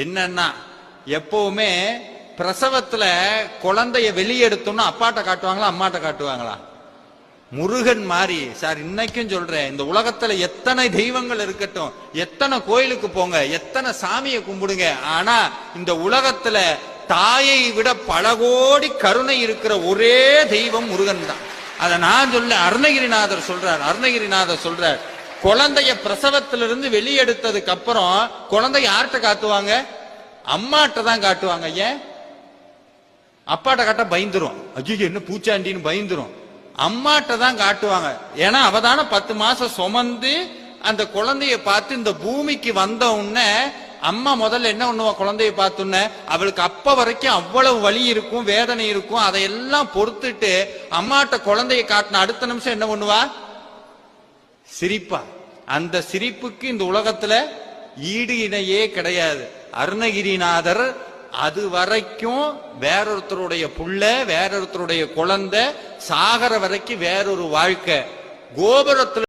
என்னன்னா எப்பவுமே பிரசவத்துல குழந்தைய வெளியெடுத்தோம்னா அப்பாட்ட காட்டுவாங்களா அம்மாட்ட காட்டுவாங்களா? முருகன் மாதிரி சார் இன்னைக்கும் சொல்றேன், இந்த உலகத்துல எத்தனை தெய்வங்கள் இருக்கட்டும், எத்தனை கோயிலுக்கு போங்க, எத்தனை சாமியை கும்பிடுங்க, ஆனா இந்த உலகத்துல தாயை விட பல கோடி கருணை இருக்கிற ஒரே தெய்வம் முருகன் தான். அத நான் சொல்ல, அருணகிரிநாதர் சொல்றார் குழந்தைய பிரசவத்திலிருந்து வெளியெடுத்ததுக்கு அப்புறம் குழந்தை யார்கிட்ட காட்டுவாங்க? அம்மாட்ட தான் காட்டுவாங்க. ஏன்? அப்பாட்ட காட்ட பயந்துரும், ஐயோ என்ன பூச்சாண்டின்னு பயந்துரும். அம்மாட்ட தான் காட்டுவாங்க. ஏன்னா அவதான 10 மாசம் சுமந்து அந்த குழந்தைய பார்த்து இந்த பூமிக்கு வந்த உடனே அம்மா முதல்ல என்ன பண்ணுவா? குழந்தைய பார்த்துன்னு அவளுக்கு அப்ப வரைக்கும் அவ்வளவு வலி இருக்கும், வேதனை இருக்கும், அதையெல்லாம் பொறுத்துட்டு அம்மாட்ட குழந்தைய காட்டின அடுத்த நிமிஷம் என்ன பண்ணுவா? சிரிப்பா. அந்த சிரிப்புக்கு இந்த உலகத்துல ஈடு இணையே கிடையாது. அருணகிரிநாதர் அது வரைக்கும் வேறொருத்தருடைய புள்ள, வேறொருத்தருடைய குழந்தை, சாகர வரைக்கும் வேறொரு வாழ்க்கை. கோபுரத்துல